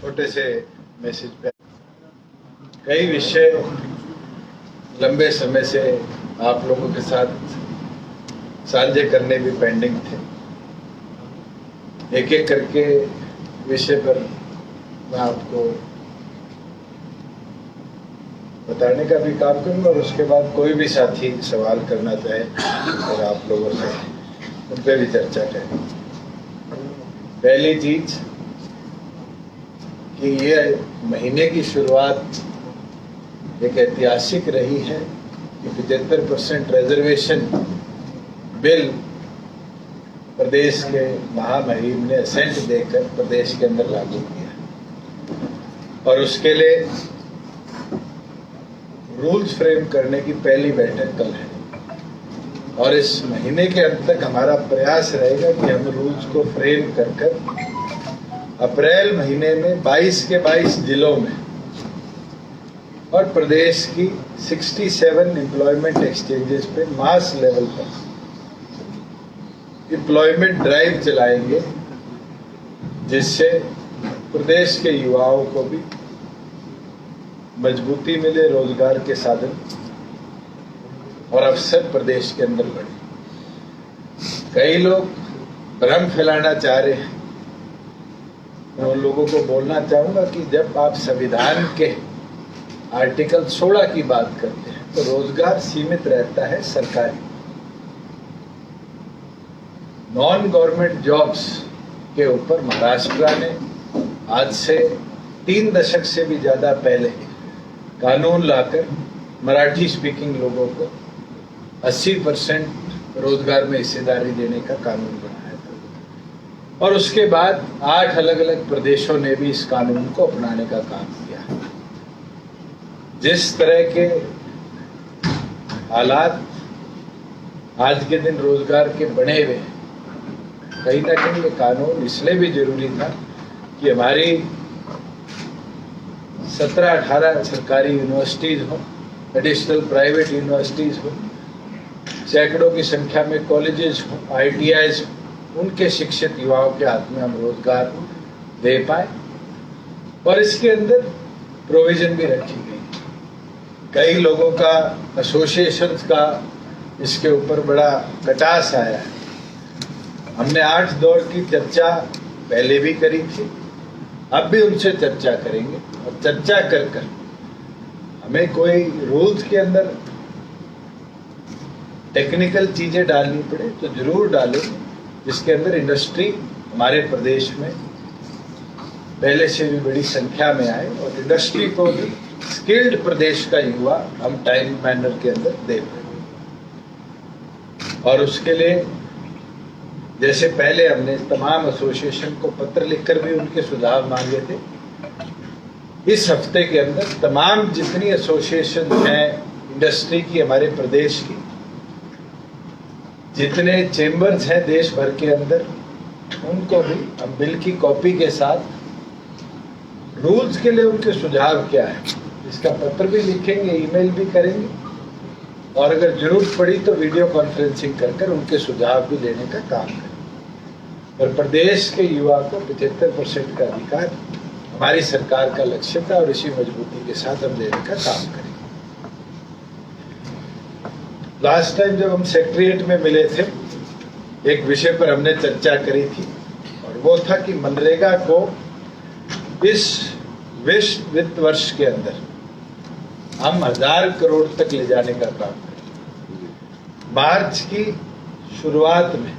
छोटे से मैसेज पे कई विषय लंबे समय से आप लोगों के साथ साझे करने भी पेंडिंग थे। एक एक करके विषय पर मैं आपको बताने का भी काम करूंगा और उसके बाद कोई भी साथी सवाल करना चाहे और आप लोगों से उन पर भी चर्चा करें। पहली चीज कि ये महीने की शुरुआत एक ऐतिहासिक रही है कि 75% रिजर्वेशन बिल प्रदेश के महामहिम ने असेंट देकर प्रदेश के अंदर लागू किया और उसके लिए रूल्स फ्रेम करने की पहली बैठक कल है और इस महीने के अंत तक हमारा प्रयास रहेगा कि हम रूल्स को फ्रेम कर अप्रैल महीने में 22 के 22 जिलों में और प्रदेश की 67 एम्प्लॉयमेंट एक्सचेंजेस पे मास लेवल पर एम्प्लॉयमेंट ड्राइव चलाएंगे, जिससे प्रदेश के युवाओं को भी मजबूती मिले, रोजगार के साधन और अवसर प्रदेश के अंदर बढ़े। कई लोग भ्रम फैलाना चाह रहे हैं। मैं उन लोगों को बोलना चाहूंगा कि जब आप संविधान के आर्टिकल 16 की बात करते हैं तो रोजगार सीमित रहता है सरकारी। नॉन गवर्नमेंट जॉब्स के ऊपर महाराष्ट्र ने आज से 3 दशक से भी ज्यादा पहले कानून लाकर मराठी स्पीकिंग लोगों को 80% रोजगार में हिस्सेदारी देने का कानून बनाया था और उसके बाद 8 अलग अलग प्रदेशों ने भी इस कानून को अपनाने का काम किया। जिस तरह के हालात आज के दिन रोजगार के बने हुए हैं, कहीं ना कहीं ये कानून इसलिए भी जरूरी था कि हमारी 17-18 सरकारी यूनिवर्सिटीज हो, एडिशनल प्राइवेट यूनिवर्सिटीज हो, सैकड़ों की संख्या में कॉलेजेस हो, ITIs हो, उनके शिक्षित युवाओं के हाथ में हम रोजगार दे पाए और इसके अंदर प्रोविजन भी रखी गई। कई लोगों का, एसोसिएशंस का इसके ऊपर बड़ा कटास आया है। हमने 8 दौर की चर्चा पहले भी करी थी, अब भी उनसे चर्चा करेंगे और चर्चा कर हमें कोई रूल्स के अंदर टेक्निकल चीजें डालनी पड़े तो जरूर डालें, जिसके अंदर इंडस्ट्री हमारे प्रदेश में पहले से भी बड़ी संख्या में आए और इंडस्ट्री को भी स्किल्ड प्रदेश का युवा हम टाइम मैनर के अंदर दे पाए। और उसके लिए जैसे पहले हमने तमाम एसोसिएशन को पत्र लिखकर भी उनके सुझाव मांगे थे, इस हफ्ते के अंदर तमाम जितनी एसोसिएशन हैं इंडस्ट्री की, हमारे प्रदेश की जितने चेंबर्स हैं देश भर के अंदर, उनको भी हम बिल की कॉपी के साथ रूल्स के लिए उनके सुझाव क्या है इसका पत्र भी लिखेंगे, ईमेल भी करेंगे और अगर जरूरत पड़ी तो वीडियो कॉन्फ्रेंसिंग कर उनके सुझाव भी देने का काम करें। और प्रदेश के युवा को 75% का अधिकार हमारी सरकार का लक्ष्य था और इसी मजबूती के साथ हम देने का काम करेंगे। लास्ट टाइम जब हम सेक्रेटरीट में मिले थे, एक विषय पर हमने चर्चा करी थी और वो था कि मनरेगा को इस वित्त वर्ष के अंदर हम 1000 करोड़ तक ले जाने का काम करें। मार्च की शुरुआत में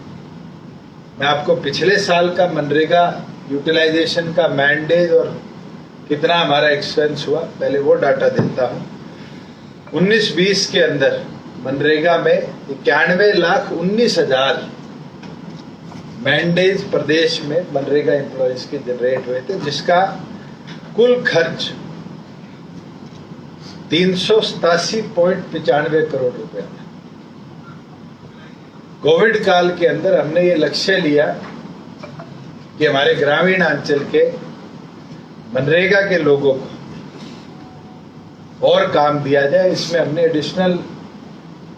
मैं आपको पिछले साल का मनरेगा यूटिलाइजेशन का मैंडेज और कितना हमारा एक्सपेंस हुआ पहले वो डाटा देता हूं। 19-20 के अंदर मनरेगा में 91,19,000 मैंडेज प्रदेश में मनरेगा एम्प्लॉयज के जनरेट हुए थे, जिसका कुल खर्च 387.95 करोड़ रुपए था। कोविड काल के अंदर हमने ये लक्ष्य लिया कि हमारे ग्रामीण अंचल के मनरेगा के लोगों को और काम दिया जाए। इसमें हमने एडिशनल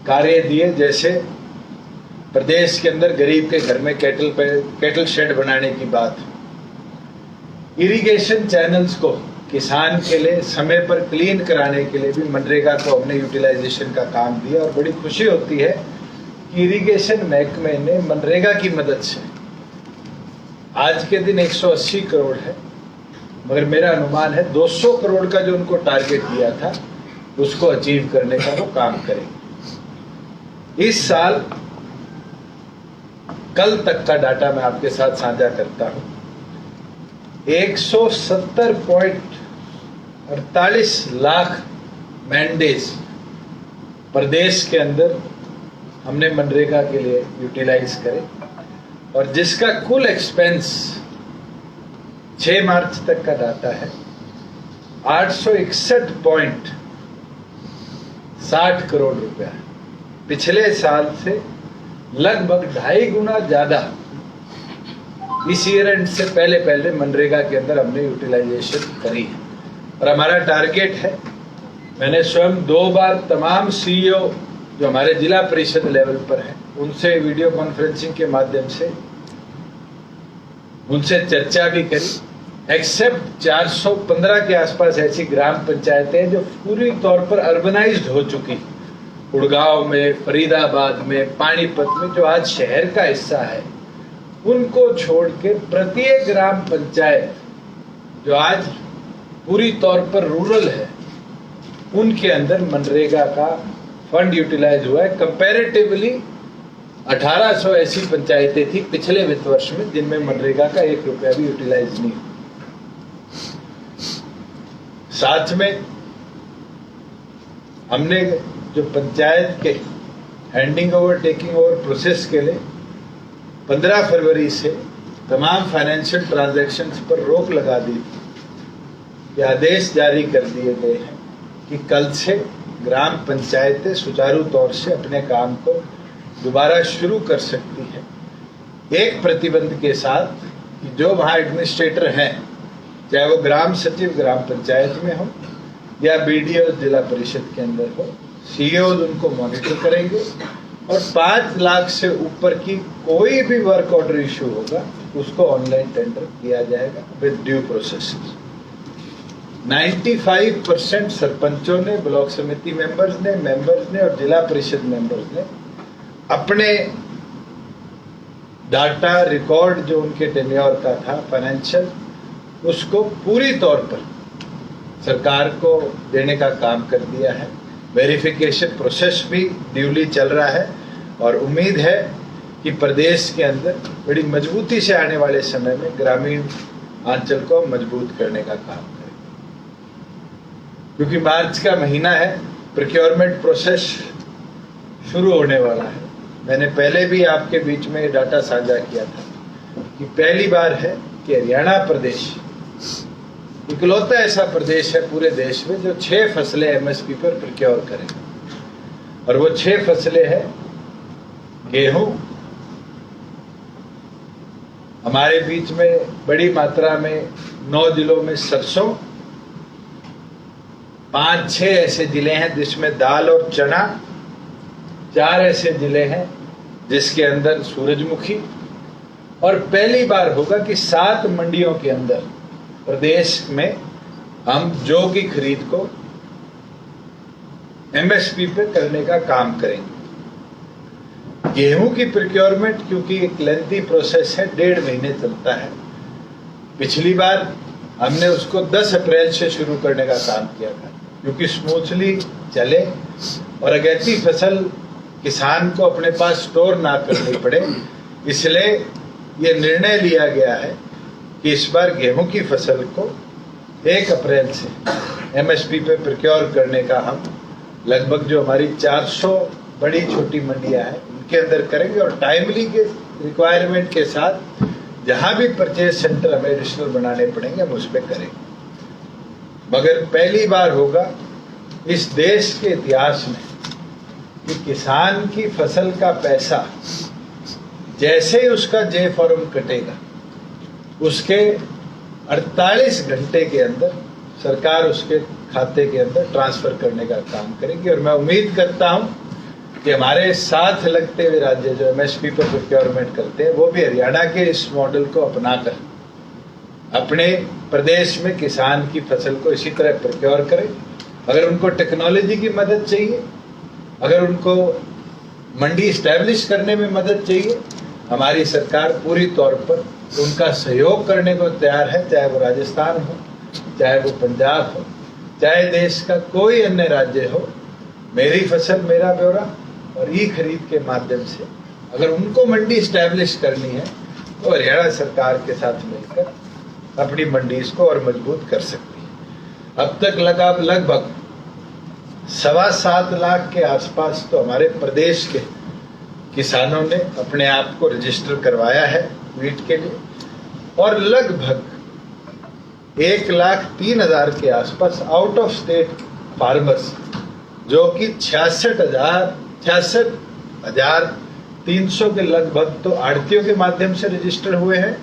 कार्य दिए, जैसे प्रदेश के अंदर गरीब के घर में कैटल शेड बनाने की बात, इरिगेशन चैनल्स को किसान के लिए समय पर क्लीन कराने के लिए भी मनरेगा को हमने यूटिलाइजेशन का काम दिया। और बड़ी खुशी होती है कि इरिगेशन महकमे ने मनरेगा की मदद से आज के दिन 180 करोड़ है, मगर मेरा अनुमान है 200 करोड़ का जो उनको टारगेट दिया था उसको अचीव करने का वो काम करेंगे। इस साल कल तक का डाटा मैं आपके साथ साझा करता हूं। 170.48 लाख मैंडेज प्रदेश के अंदर हमने मनरेगा के लिए यूटिलाइज करे, और जिसका कुल एक्सपेंस 6 मार्च तक का डाटा है 861.60 करोड़ रुपया। पिछले साल से लगभग 2.5 गुना ज्यादा इस ईयर एंड से पहले मनरेगा के अंदर हमने यूटिलाइजेशन करी है। और हमारा टारगेट है, मैंने स्वयं 2 बार तमाम सीईओ जो हमारे जिला परिषद लेवल पर हैं उनसे वीडियो कॉन्फ्रेंसिंग के माध्यम से उनसे चर्चा भी करी। एक्सेप्ट 415 के आसपास ऐसी ग्राम पंचायतें जो पूरी तौर पर अर्बनाइज्ड हो चुकी, गुड़गांव में, फरीदाबाद में, पानीपत में, जो आज शहर का हिस्सा है, उनको छोड़ के प्रत्येक ग्राम पंचायत जो आज पूरी तौर पर रूरल है उनके अंदर मनरेगा का फंड यूटिलाइज हुआ है। कंपैरेटिवली 1800 ऐसी पंचायतें थी पिछले वित्त वर्ष में जिनमें मनरेगा का 1 रुपया भी यूटिलाइज नहीं। साथ में हमने जो पंचायत के handing over taking over process के लिए 15 फरवरी से तमाम फाइनेंशियल ट्रांजैक्शंस पर रोक लगा दी, ये आदेश जारी कर दिए गए हैं कि कल से ग्राम पंचायतें सुचारू तौर से अपने काम को दोबारा शुरू कर सकती है, एक प्रतिबंध के साथ कि जो वहाँ एडमिनिस्ट्रेटर हैं, चाहे वो ग्राम सचिव ग्राम पंचायत में हो या बीडीओ जिला परिषद के अंदर हो, सीईओ उनको मॉनिटर करेंगे और 5 लाख से ऊपर की कोई भी वर्क ऑर्डर इशू होगा उसको ऑनलाइन टेंडर किया जाएगा विद ड्यू प्रोसेस। 95% सरपंचों ने, ब्लॉक समिति मेंबर्स ने और जिला परिषद मेंबर्स ने अपने डाटा रिकॉर्ड जो उनके टेन्योर का था फाइनेंशियल, उसको पूरी तौर पर सरकार को देने का काम कर दिया है। वेरिफिकेशन प्रोसेस भी ड्यूली चल रहा है और उम्मीद है कि प्रदेश के अंदर बड़ी मजबूती से आने वाले समय में ग्रामीण अंचल को मजबूत करने का काम करें। क्योंकि मार्च का महीना है, प्रोक्योरमेंट प्रोसेस शुरू होने वाला है। मैंने पहले भी आपके बीच में डाटा साझा किया था कि पहली बार है कि हरियाणा प्रदेश इकलौता ऐसा प्रदेश है पूरे देश में जो 6 फसलें एमएसपी पर प्रोक्योर करेगा, और वो 6 फसलें हैं गेहूं, हमारे बीच में बड़ी मात्रा में 9 जिलों में सरसों, 5-6 ऐसे जिले हैं जिसमें दाल और चना, 4 ऐसे जिले हैं जिसके अंदर सूरजमुखी, और पहली बार होगा कि 7 मंडियों के अंदर प्रदेश में हम जौ की खरीद को एमएसपी पे करने का काम करेंगे। गेहूं की प्रोक्योरमेंट क्योंकि एक लेंथी प्रोसेस है, 1.5 महीने चलता है। पिछली बार हमने उसको 10 अप्रैल से शुरू करने का काम किया था क्योंकि स्मूथली चले और अगैती फसल किसान को अपने पास स्टोर ना करनी पड़े, इसलिए ये निर्णय लिया गया है कि इस बार गेहूं की फसल को 1 अप्रैल से एमएसपी पे प्रोक्योर करने का हम लगभग जो हमारी 400 बड़ी छोटी मंडियां हैं उनके अंदर करेंगे, और टाइमली के रिक्वायरमेंट के साथ जहां भी परचेज सेंटर हमें एडिशनल बनाने पड़ेंगे हम उस पर करेंगे। मगर पहली बार होगा इस देश के इतिहास में कि किसान की फसल का पैसा जैसे ही उसका जे फॉर्म कटेगा उसके 48 घंटे के अंदर सरकार उसके खाते के अंदर ट्रांसफर करने का काम करेगी। और मैं उम्मीद करता हूं कि हमारे साथ लगते हुए राज्य जो एमएसपी पर प्रोक्योरमेंट करते हैं वो भी हरियाणा के इस मॉडल को अपनाकर अपने प्रदेश में किसान की फसल को इसी तरह प्रोक्योर करें। अगर उनको टेक्नोलॉजी की मदद चाहिए, अगर उनको मंडी इस्टेब्लिश करने में मदद चाहिए, हमारी सरकार पूरी तौर पर उनका सहयोग करने को तैयार है, चाहे वो राजस्थान हो, चाहे वो पंजाब हो, चाहे देश का कोई अन्य राज्य हो। मेरी फसल मेरा ब्यौरा और ई खरीद के माध्यम से अगर उनको मंडी इस्टेब्लिश करनी है तो हरियाणा सरकार के साथ मिलकर अपनी मंडी को और मजबूत कर सकती है। अब तक लगभग 7.25 लाख के आसपास तो हमारे प्रदेश के किसानों ने अपने आप को रजिस्टर करवाया है वीट के लिए, और लगभग 1,03,000 के आसपास आउट ऑफ स्टेट फार्मर्स, जो कि 66,300 के लगभग तो आड़तियों के माध्यम से रजिस्टर हुए हैं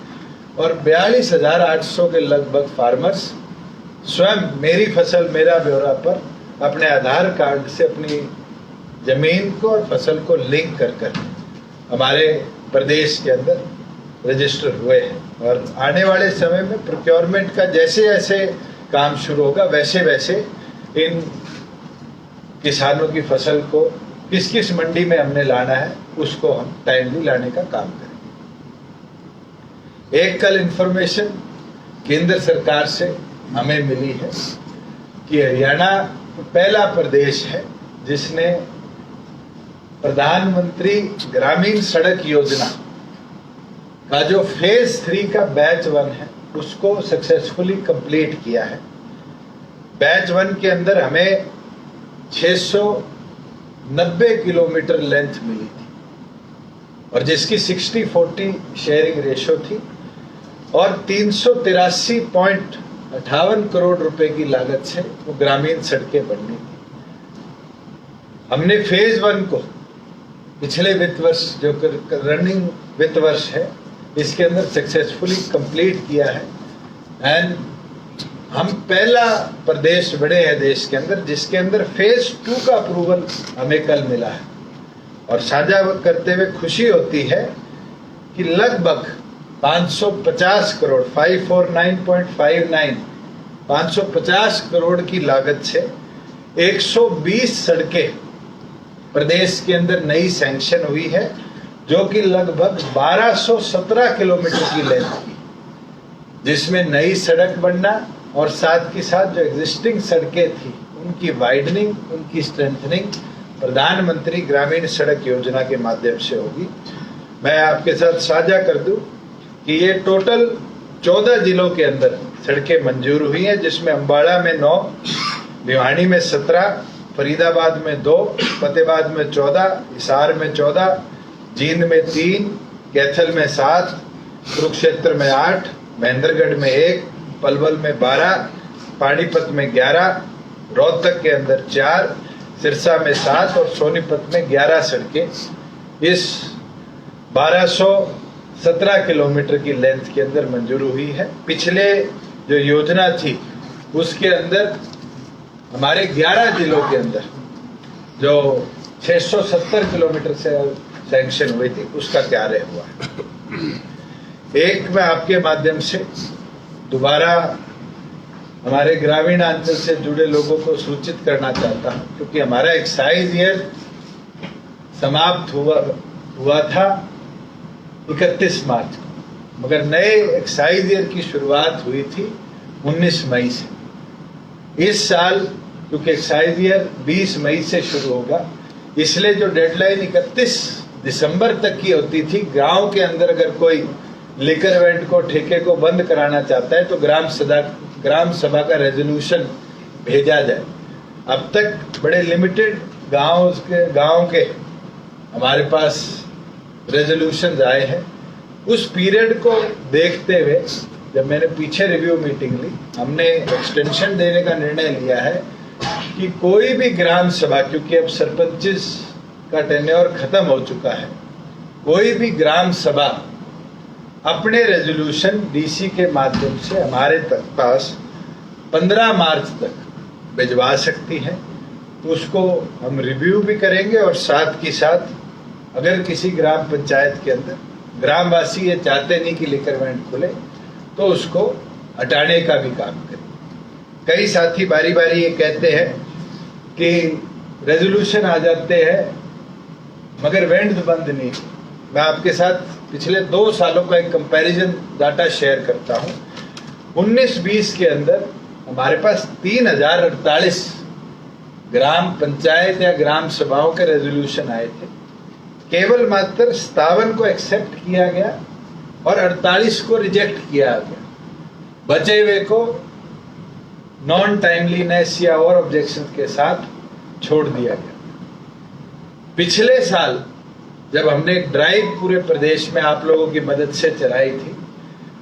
और 42,800 के लगभग फार्मर्स स्वयं मेरी फसल मेरा ब्यौरा पर अपने आधार कार्ड से अपनी जमीन को और फसल को लिंक कर हमारे प्रदेश के अंदर रजिस्टर हुए हैं। और आने वाले समय में प्रोक्योरमेंट का जैसे जैसे काम शुरू होगा वैसे वैसे इन किसानों की फसल को किस किस मंडी में हमने लाना है उसको हम टाइमली लाने का काम करें। एक कल इंफॉर्मेशन केंद्र सरकार से हमें मिली है कि हरियाणा पहला प्रदेश है जिसने प्रधानमंत्री ग्रामीण सड़क योजना का जो फेज 3 का बैच 1 है उसको सक्सेसफुली कंप्लीट किया है। बैच 1 के अंदर हमें 690 किलोमीटर लेंथ मिली थी और जिसकी 60-40 शेयरिंग रेशो थी और 383.58 करोड़ रुपए की लागत से वो ग्रामीण सड़कें बननी थी। हमने फेज 1 को पिछले वित्त वर्ष जो रनिंग वित्त वर्ष है इसके अंदर सक्सेसफुली कंप्लीट किया है एंड हम पहला प्रदेश बड़े हैं देश के अंदर जिसके अंदर फेज 2 का अप्रूवल हमें कल मिला है। और साझा करते हुए खुशी होती है कि लगभग 550 करोड़ 550 करोड़ की लागत से 120 सड़कें प्रदेश के अंदर नई सैंक्शन हुई है, जो कि लगभग 1217 किलोमीटर की लेंथ की, जिसमें नई सड़क बनना और साथ के साथ जो एग्जिस्टिंग सड़कें थी उनकी वाइडनिंग, उनकी स्ट्रेंथनिंग प्रधानमंत्री ग्रामीण सड़क योजना के माध्यम से होगी। मैं आपके साथ साझा कर दूं कि ये टोटल 14 जिलों के अंदर सड़कें मंजूर हुई हैं, जिसमें अम्बाड़ा में 9, भिवानी में 17, फरीदाबाद में 2, फतेहाबाद में 14, हिसार में 14, जींद में 3, कैथल में 7, कुरुक्षेत्र में 8, महेंद्रगढ़ में 1, पलवल में 12, पानीपत में 11, रोहतक के अंदर 4, सिरसा में 7 और सोनीपत में 11 सड़कें इस 1217 किलोमीटर की लेंथ के अंदर मंजूर हुई है। पिछले जो योजना थी उसके अंदर हमारे 11 जिलों के अंदर जो 670 किलोमीटर से सैंक्शन हुई थी उसका कार्य हुआ है। एक मैं आपके माध्यम से दोबारा हमारे ग्रामीण अंचल से जुड़े लोगों को सूचित करना चाहता हूं, क्योंकि हमारा एक्साइज ईयर समाप्त हुआ था 31 मार्च को, मगर नए एक्साइज ईयर की शुरुआत हुई थी 19 मई से। इस साल क्योंकि एक्साइज ईयर 20 मई से शुरू होगा, इसलिए जो डेडलाइन 31 दिसंबर तक की होती थी, गांव के अंदर अगर कोई लिकर वेंट को ठेके को बंद कराना चाहता है तो ग्राम सभा का रेजोल्यूशन भेजा जाए। अब तक बड़े लिमिटेड गांव के हमारे पास रेजोल्यूशन आए हैं। उस पीरियड को देखते हुए जब मैंने पीछे रिव्यू मीटिंग ली, हमने एक्सटेंशन देने का निर्णय लिया है कि कोई भी ग्राम सभा, क्योंकि अब सरपंचेस का टेन्योर खत्म हो चुका है, कोई भी ग्राम सभा अपने रेजोल्यूशन डीसी के माध्यम से हमारे पास 15 मार्च तक भिजवा सकती है। तो उसको हम रिव्यू भी करेंगे और साथ के साथ अगर किसी ग्राम पंचायत के अंदर ग्रामवासी ये चाहते नहीं कि लिकर वेंट खुले तो उसको हटाने का भी काम करें। कई साथी बारी बारी ये कहते हैं कि रेजोल्यूशन आ जाते हैं मगर वेंड बंद नहीं। मैं आपके साथ पिछले 2 सालों का एक कंपैरिजन डाटा शेयर करता हूं। 19-20 के अंदर हमारे पास 3048 ग्राम पंचायत या ग्राम सभाओं के रेजोल्यूशन आए थे। केवल मात्र 57 को एक्सेप्ट किया गया और 48 को रिजेक्ट किया गया। बचे हुए को नॉन टाइमलीनेस या और ऑब्जेक्शन के साथ छोड़ दिया गया। पिछले साल जब हमने एक ड्राइव पूरे प्रदेश में आप लोगों की मदद से चलाई थी,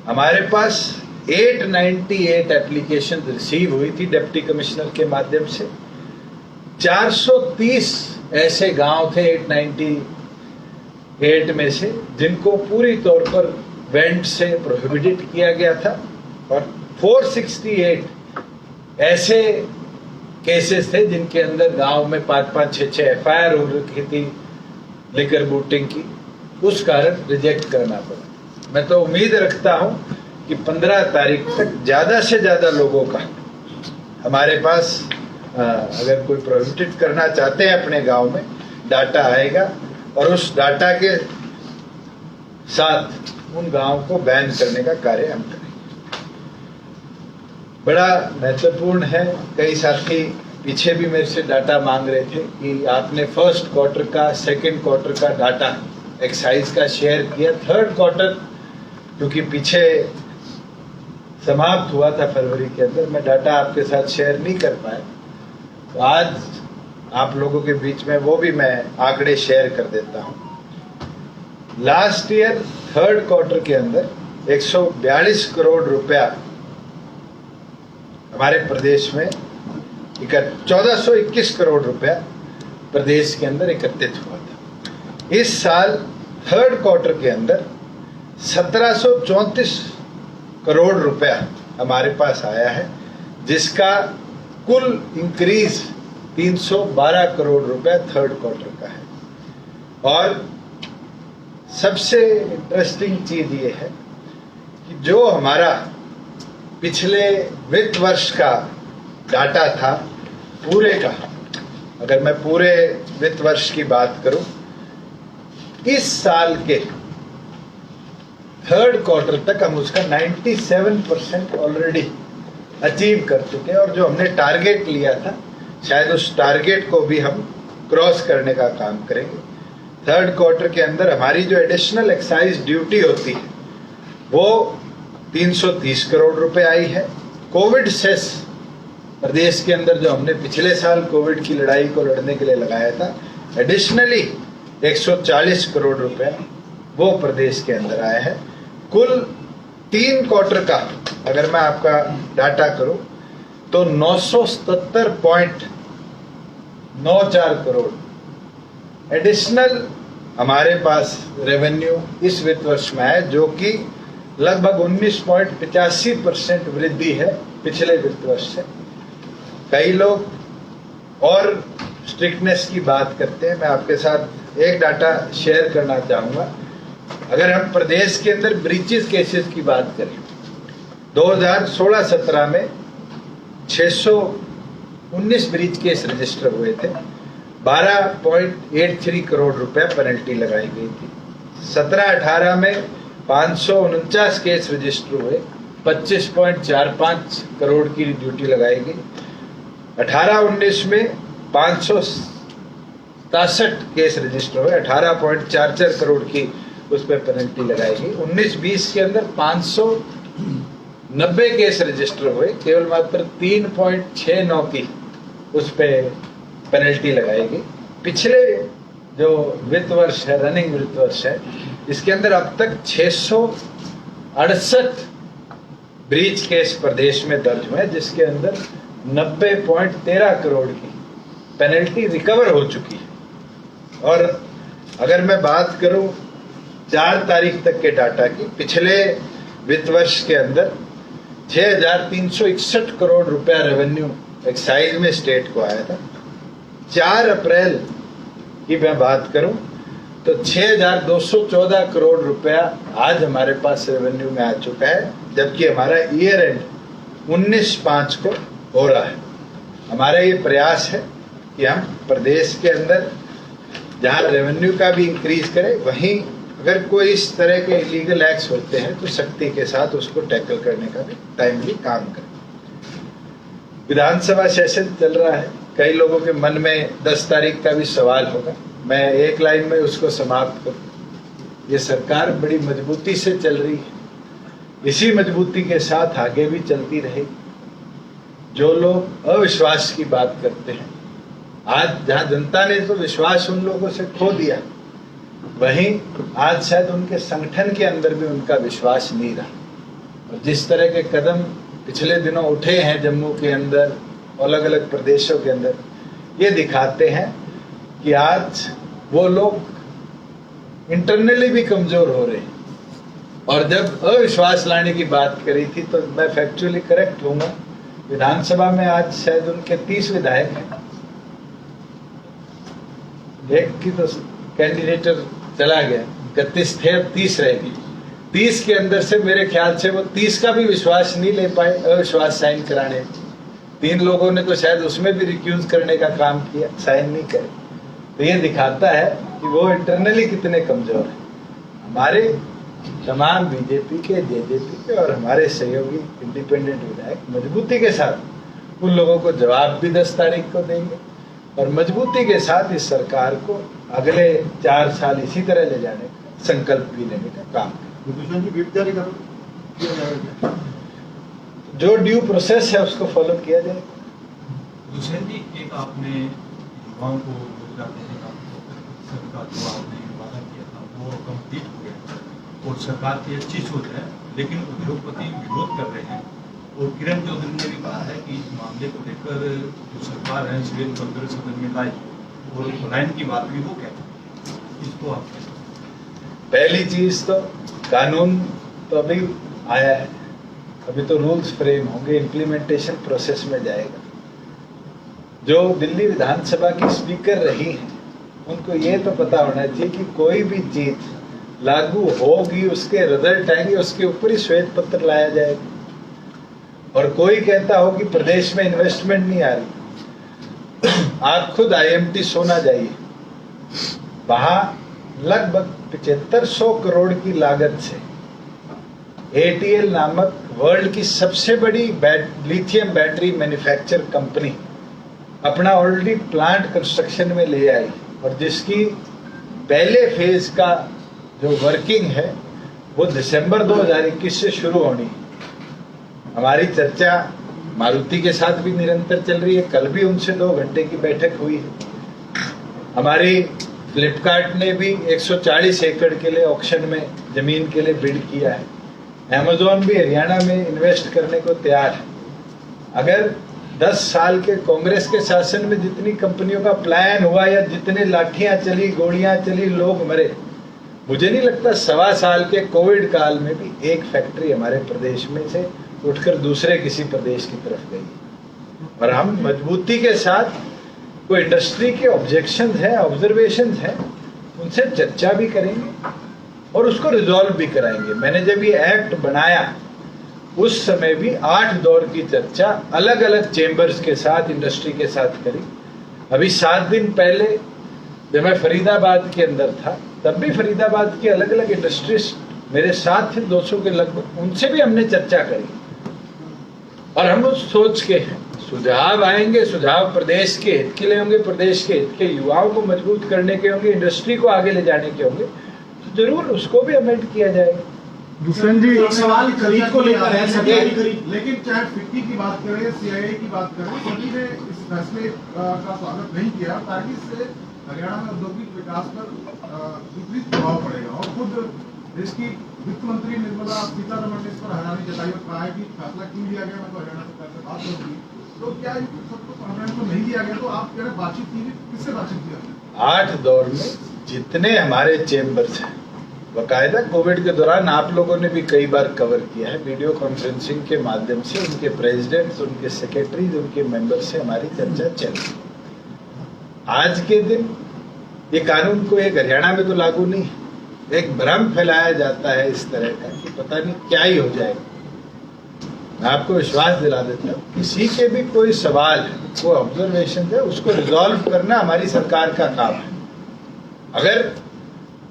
हमारे पास 898 एप्लीकेशन रिसीव हुई थी डिप्टी कमिश्नर के माध्यम से। 430 ऐसे गांव थे 898 में से जिनको पूरी तौर पर वेंट से प्रोहिबिटेड किया गया था और 468 ऐसे केसेस थे जिनके अंदर गांव में 5-5, 6-6 एफआईआर हो रखी थी लिकर बूटिंग की। उस कारण रिजेक्ट करना पड़ा। मैं तो उम्मीद रखता हूं कि 15 तारीख तक ज्यादा से ज्यादा लोगों का हमारे पास अगर कोई प्रोहिबिटेड करना चाहते हैं अपने गांव में, डाटा आएगा और उस डाटा के साथ उन गांवों को बैन करने का कार्य हम करेंगे। बड़ा महत्वपूर्ण है। कई साथी पीछे भी मेरे से डाटा मांग रहे थे कि आपने फर्स्ट क्वार्टर का, सेकंड क्वार्टर का डाटा एक्साइज का शेयर किया। थर्ड क्वार्टर क्योंकि पीछे समाप्त हुआ था फरवरी के अंदर, मैं डाटा आपके साथ शेयर नहीं कर पाया। तो आज आप लोगों के बीच में वो भी मैं आंकड़े शेयर कर देता हूं। लास्ट ईयर थर्ड क्वार्टर के अंदर 142 करोड़ रुपया हमारे प्रदेश में 1421 करोड़ रुपया प्रदेश के अंदर एकत्रित हुआ था। इस साल थर्ड क्वार्टर के अंदर 1734 करोड़ रुपया हमारे पास आया है, जिसका कुल इंक्रीज 312 करोड़ रुपया थर्ड क्वार्टर का है। और सबसे इंटरेस्टिंग चीज ये है कि जो हमारा पिछले वित्त वर्ष का डाटा था पूरे का, अगर मैं पूरे वित्त वर्ष की बात करूं, इस साल के थर्ड क्वार्टर तक हम उसका 97% ऑलरेडी अचीव कर चुके हैं। और जो हमने टारगेट लिया था, शायद उस टारगेट को भी हम क्रॉस करने का काम करेंगे। थर्ड क्वार्टर के अंदर हमारी जो एडिशनल एक्साइज ड्यूटी होती है वो 330 करोड़ रुपए आई है। कोविड सेस प्रदेश के अंदर जो हमने पिछले साल कोविड की लड़ाई को लड़ने के लिए लगाया था, एडिशनली 140 करोड़ रुपया वो प्रदेश के अंदर आया है। कुल 3 क्वार्टर का अगर मैं आपका डाटा करूं तो 977.94 करोड़ एडिशनल हमारे पास रेवेन्यू इस वित्त वर्ष में है, जो कि लगभग 19.85% वृद्धि है पिछले वित्त वर्ष से। कई लोग और स्ट्रिक्टनेस की बात करते हैं, मैं आपके साथ एक डाटा शेयर करना चाहूंगा। अगर हम प्रदेश के अंदर ब्रीचेस केसेस की बात करें, 2016-17 में 619 ब्रीच केस रजिस्टर हुए थे, 12.83 करोड़ रुपए पेनल्टी लगाई गई थी। 17-18 में 549 केस रजिस्टर हुए, 25.45 करोड़ की ड्यूटी लगाई गई। 18-19 में 567 केस रजिस्टर हुए, 18.44 करोड़ की उस पर पेनल्टी लगाई गई। 19-20 के अंदर 590 केस रजिस्टर हुए, केवल मात्र 3.69 की उस पर पेनल्टी लगाई गई। पिछले जो वित्त वर्ष है, रनिंग वित्त वर्ष है, इसके अंदर अब तक 668 ब्रीच केस प्रदेश में दर्ज हुए, जिसके अंदर 90.13 करोड़ की पेनल्टी रिकवर हो चुकी है। और अगर मैं बात करूं 4 तारीख तक के डाटा की, पिछले वित्त वर्ष के अंदर 6,361 करोड़ रुपया रेवेन्यू एक्साइज में स्टेट को आया था। 4 अप्रैल की मैं बात करूं तो 6,214 करोड़ रुपया आज हमारे पास रेवेन्यू में आ चुका है, जबकि हमारा ईयर एंड 19/5 को हो रहा है। हमारा ये प्रयास है कि हम प्रदेश के अंदर जहाँ रेवेन्यू का भी इंक्रीज करें, वहीं अगर कोई इस तरह के इलीगल एक्ट्स होते हैं तो सख्ती के साथ उसको टैकल करने का भी टाइमली काम करें। विधानसभा सेशन चल रहा है, कई लोगों के मन में 10 तारीख का भी सवाल होगा। मैं एक लाइन में उसको समाप्त करूं। ये सरकार बड़ी मजबूती से चल रही है, इसी मजबूती के साथ आगे भी चलती रहेगी। जो लोग अविश्वास की बात करते हैं, आज जहां जनता ने तो विश्वास उन लोगों से खो दिया, वहीं आज शायद उनके संगठन के अंदर भी उनका विश्वास नहीं रहा। और जिस तरह के कदम पिछले दिनों उठे हैं जम्मू के अंदर, अलग अलग प्रदेशों के अंदर, ये दिखाते हैं कि आज वो लोग इंटरनली भी कमजोर हो रहे हैं। और जब अविश्वास लाने की बात करी थी तो मैं फैक्चुअली करेक्ट हूँगा, विधानसभा में आज शायद उनके 30 विधायक हैं, एक की तो कैंडिडेटर चला गया, 31 थे, अब 30 रहेगी। 30 के अंदर से मेरे ख्याल से वो 30 का भी विश्वास नहीं ले पाए अविश्वास साइन कराने। 3 लोगों ने तो शायद उसमें भी रिक्यूज करने का काम किया, साइन नहीं करे। तो ये दिखाता है कि वो इंटरनली कितने कमजोर हैं। हमारे तमाम बीजेपी के, जेजेपी के और हमारे सहयोगी इंडिपेंडेंट विधायक मजबूती के साथ उन लोगों को जवाब भी 10 तारीख को देंगे और मजबूती के साथ इस सरकार को अगले 4 साल इसी तरह ले जाने का संकल्प भी लेने का काम करें। जो ड्यू प्रोसेस है उसको फॉलो किया जाए। दुष्यंत जी, एक आपने युवाओं को रोजगार देने का जो आपने वादा किया था वो कंप्लीट हो गया और सरकार की अच्छी सोच है, लेकिन उद्योगपति विरोध कर रहे हैं। और किरण चौधरी ने भी कहा है कि इस मामले को लेकर जो सरकार है सिविल मंत्री सदन में लाई और लाइन की बात भी वो कहते हैं, इसको आप पहली चीज तो कानून तो अभी आया है, अभी तो रूल्स फ्रेम होंगे, इम्प्लीमेंटेशन प्रोसेस में जाएगा। जो दिल्ली विधानसभा की स्पीकर रही हैं उनको ये तो पता होना चाहिए कि कोई भी चीज लागू होगी, उसके रिजल्ट आएंगे, उसके ऊपर ही श्वेत पत्र लाया जाएगा। और कोई कहता हो कि प्रदेश में इन्वेस्टमेंट नहीं आ रही, आप खुद IMT सोना जाइए, वहां लगभग 7500 करोड़ की लागत से ATL नामक वर्ल्ड की सबसे बड़ी लिथियम बैटरी मैन्युफैक्चर कंपनी अपना ऑलरेडी प्लांट कंस्ट्रक्शन में ले आई और जिसकी पहले फेज का जो वर्किंग है वो दिसंबर 2021 से शुरू होनी है। हमारी चर्चा मारुति के साथ भी निरंतर चल रही है, कल भी उनसे 2 घंटे की बैठक हुई है। हमारी फ्लिपकार्ट ने भी 140 एकड़ के लिए ऑक्शन में जमीन के लिए बिड किया है। अमेज़न भी हरियाणा में इन्वेस्ट करने को तैयार है। अगर 10 साल के कांग्रेस के शासन में जितनी कंपनियों का प्लान हुआ या जितने लाठियां चली, गोलियां चली, लोग मरे, मुझे नहीं लगता 1.25 साल के कोविड काल में भी एक फैक्ट्री हमारे प्रदेश में से उठकर दूसरे किसी प्रदेश की तरफ गई। और हम मजबूती के साथ कोई इंडस्ट्री के ऑब्जेक्शन है, ऑब्जर्वेशन है, उनसे चर्चा भी करेंगे और उसको रिजॉल्व भी कराएंगे। मैंने जब ये एक्ट बनाया उस समय भी 8 दौर की चर्चा अलग अलग चेंबर्स के साथ, इंडस्ट्री के साथ करी। अभी 7 दिन पहले जब मैं फरीदाबाद के अंदर था तब भी फरीदाबाद के अलग अलग इंडस्ट्रीज मेरे साथ थे, 200 के लगभग, उनसे भी हमने चर्चा करी। और हम उस सोच के हैं, सुझाव आएंगे, सुझाव प्रदेश के हित के लिए होंगे, प्रदेश के हित के युवाओं को मजबूत करने के होंगे, इंडस्ट्री को आगे ले जाने के होंगे, तो जरूर उसको भी अमेंड किया जाएगा। दुष्यंत जी, एक सवाल खरीद को लेकर है, सरकारी खरीद, लेकिन चाहे फिक्की की बात करें, CII की बात करें, सभी ने इस फैसले का स्वागत नहीं किया ताकि इससे हरियाणा में औद्योगिक विकास पर विपरीत प्रभाव पड़ेगा। और खुद देश की वित्त मंत्री निर्मला सीतारमण ने इस पर हैरानी जताई और कहा है कि फैसला क्यों लिया गया, मैं तो हरियाणा सरकार से बात करूंगी। तो क्या सबको हरियाणा को नहीं दिया गया, तो आप कह रहे बातचीत की, किससे बातचीत किया? 8 दौर में जितने हमारे चेंबर्स हैं, बाकायदा कोविड के दौरान आप लोगों ने भी कई बार कवर किया है, वीडियो कॉन्फ्रेंसिंग के माध्यम से उनके प्रेसिडेंट्स, उनके सेक्रेटरीज, उनके मेंबर से हमारी चर्चा चली। आज के दिन ये कानून को एक हरियाणा में तो लागू नहीं है, एक भ्रम फैलाया जाता है इस तरह का कि पता नहीं क्या ही हो जाएगा। मैं आपको विश्वास दिला देता हूँ, किसी के भी कोई सवाल है, कोई ऑब्जर्वेशन है, उसको रिजॉल्व करना हमारी सरकार का काम है। अगर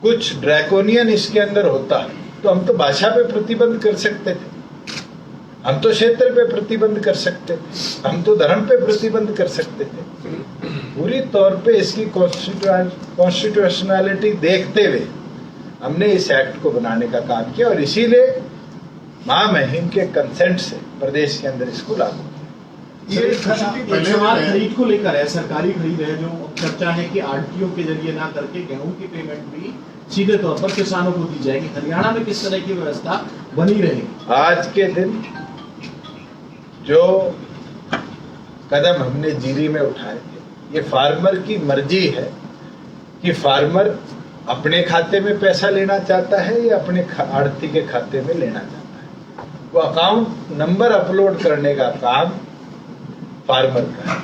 कुछ ड्रैकोनियन इसके अंदर होता तो हम तो भाषा पे प्रतिबंध कर सकते थे, हम तो क्षेत्र पे प्रतिबंध कर सकते थे, हम तो धर्म पे प्रतिबंध कर सकते थे। पूरी तौर पे इसकी कॉन्स्टिट्यूशनैलिटी देखते हुए हमने इस एक्ट को बनाने का काम किया और इसीलिए महामहिम के कंसेंट से प्रदेश के अंदर इसको लागू किया। ये एक सवाल खरीद को लेकर है, सरकारी खरीद है, जो चर्चा है कि आरटीओ के जरिए ना करके गेहूं की पेमेंट भी सीधे तौर पर किसानों को दी जाएगी। हरियाणा में किस तरह की व्यवस्था बनी रहेगी? आज के दिन जो कदम हमने जीरी में उठाए थे, ये फार्मर की मर्जी है कि फार्मर अपने खाते में पैसा लेना चाहता है या अपने आढ़ती के खाते में लेना चाहता है। वो अकाउंट नंबर अपलोड करने का काम फार्मर का है।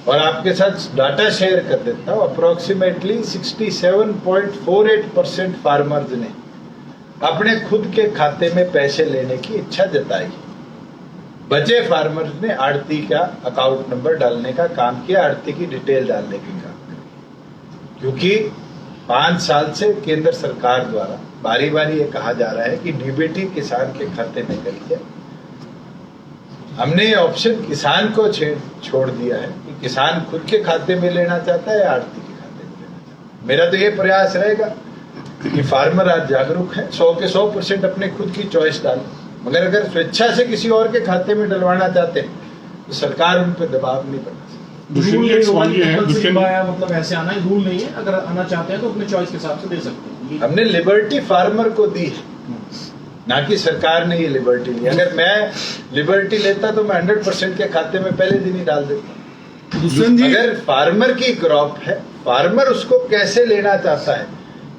और आपके साथ डाटा शेयर कर देता हूँ, अप्रोक्सीमेटली 67.48% फार्मर्स ने अपने खुद के खाते में पैसे लेने की इच्छा जताई। बचे फार्मर्स ने आढ़ती का अकाउंट नंबर डालने का काम किया, आढ़ती की डिटेल डालने का काम किया। क्योंकि 5 साल से केंद्र सरकार द्वारा बारी बारी ये कहा जा रहा है कि डीबीटी किसान के खाते में करिए। हमने ये ऑप्शन किसान को छोड़ दिया है कि किसान खुद के खाते में लेना चाहता है या आढ़ती के खाते में लेना चाहता है। मेरा तो ये प्रयास रहेगा कि फार्मर आज जागरूक है, 100 के 100% अपने खुद की चॉइस डालें, मगर अगर स्वेच्छा से किसी और के खाते में डलवाना चाहते हैं तो सरकार उन पर दबाव नहीं बना सकती। रूल एक सवाल ये है, मतलब ऐसे आना है, रूल नहीं है, अगर आना चाहते हैं तो अपने चॉइस के हिसाब से दे सकते हैं। हमने लिबर्टी फार्मर को दी है, ना कि सरकार ने ये लिबर्टी ली। अगर मैं लिबर्टी लेता तो मैं 100% के खाते में पहले दिन ही डाल देता। अगर फार्मर की क्रॉप है, फार्मर उसको कैसे लेना चाहता है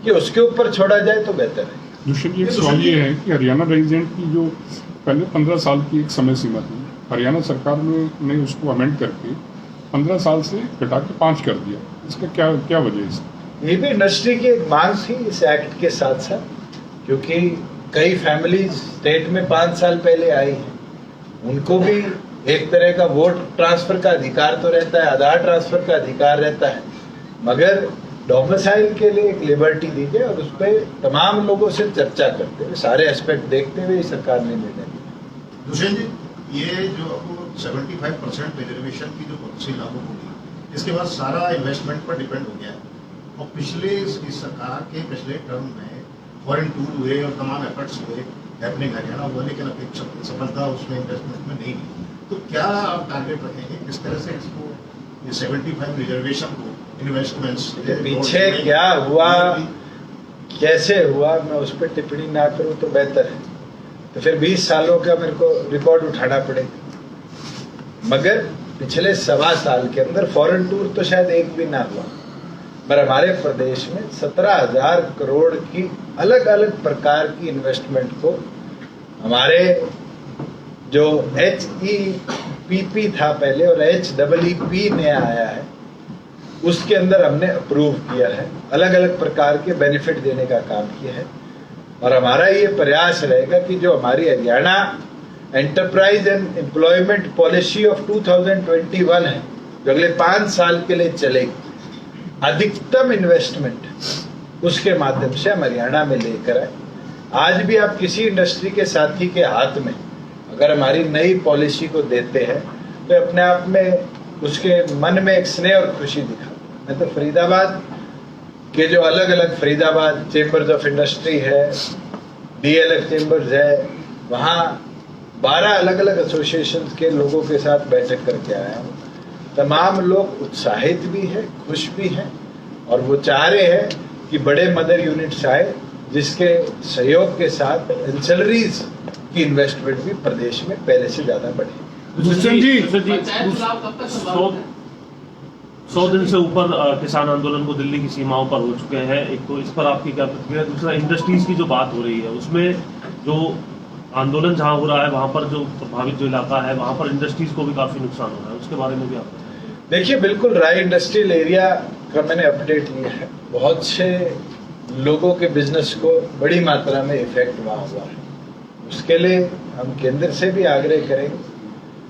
कि उसके ऊपर छोड़ा जाए तो बेहतर है। दुष्यंत जी, एक सवाल ये है कि हरियाणा रेजिडेंट की जो पहले 15 साल की एक समय सीमा थी, हरियाणा सरकार ने उसको अमेंड करके 15 साल से घटा के 5 कर दिया। इसका क्या वजह है इसकी? ये भी इंडस्ट्री की एक मांग थी इस एक्ट के साथ साथ, क्योंकि कई फैमिलीज स्टेट में 5 साल पहले आई हैं, उनको भी एक तरह का वोट ट्रांसफर का अधिकार तो रहता है, आधार ट्रांसफर का अधिकार रहता है, मगर डोमिसाइल के लिए एक लिबर्टी दी गई और उस पर तमाम लोगों से चर्चा करते हुए, सारे एस्पेक्ट देखते हुए सरकार ने निर्णय लिया। दुष्यंत जी, ये जो 75% रिजर्वेशन की जो पॉलिसी लागू होगी, इसके बाद सारा इन्वेस्टमेंट पर डिपेंड हो गया है। और पिछले इस सरकार के पिछले टर्म में फॉरेन टूर हुए और तमाम एफर्ट्स हुए हैपनिंग हरियाणा हुआ, लेकिन अपेक्षित सफलता उसमें इन्वेस्टमेंट में नहीं मिली। तो क्या आप टारगेट रखेंगे, किस तरह से इसको ये 75 रिजर्वेशन को इन्वेस्टमेंट्स पीछे क्या हुआ, कैसे हुआ, मैं उस पर टिप्पणी ना करूं तो बेहतर है। तो फिर 20 सालों का मेरे को रिकॉर्ड उठाना पड़ेगा। मगर पिछले 1.25 साल के अंदर फॉरेन टूर तो शायद एक भी ना हुआ, पर हमारे प्रदेश में 17,000 करोड़ की अलग अलग प्रकार की इन्वेस्टमेंट को हमारे जो HEPP था पहले और HEEP नया आया है, उसके अंदर हमने अप्रूव किया है, अलग अलग प्रकार के बेनिफिट देने का काम किया है। और हमारा ये प्रयास रहेगा कि जो हमारी Haryana enterprise and employment policy of 2021 है, जो अगले 5 साल के लिए चलेगी, अधिकतम इन्वेस्टमेंट उसके माध्यम से हम हरियाणा में लेकर आए। आज भी आप किसी इंडस्ट्री के साथी के हाथ में अगर हमारी नई पॉलिसी को देते हैं तो अपने आप में उसके मन में एक स्नेह और खुशी दिखा। मैं तो फरीदाबाद के जो अलग अलग फरीदाबाद चेंबर्स ऑफ इंडस्ट्री है, DLF चेंबर्स है, वहाँ 12 अलग अलग एसोसिएशन के लोगों के साथ बैठक करके आया हूँ। तमाम लोग उत्साहित भी है, खुश भी हैं और वो चाह रहे हैं कि बड़े मदर यूनिट्स आए जिसके सहयोग के साथ एंसेलरीज की इन्वेस्टमेंट भी प्रदेश में पहले से ज्यादा बढ़े। दुष्यंत जी 100 दिन से ऊपर किसान आंदोलन को दिल्ली की सीमाओं पर हो चुके हैं। एक तो इस पर आपकी क्या प्रतिक्रिया? दूसरा, इंडस्ट्रीज की जो बात हो रही है उसमें जो आंदोलन जहां हो रहा है वहां पर जो प्रभावित जो इलाका है वहां पर इंडस्ट्रीज को भी काफी नुकसान हो रहा है, उसके बारे में भी आप देखिए। बिल्कुल राय इंडस्ट्रियल एरिया का मैंने अपडेट लिया है। बहुत से लोगों के बिजनेस को बड़ी मात्रा में इफेक्ट वहाँ हुआ है। उसके लिए हम केंद्र से भी आग्रह करेंगे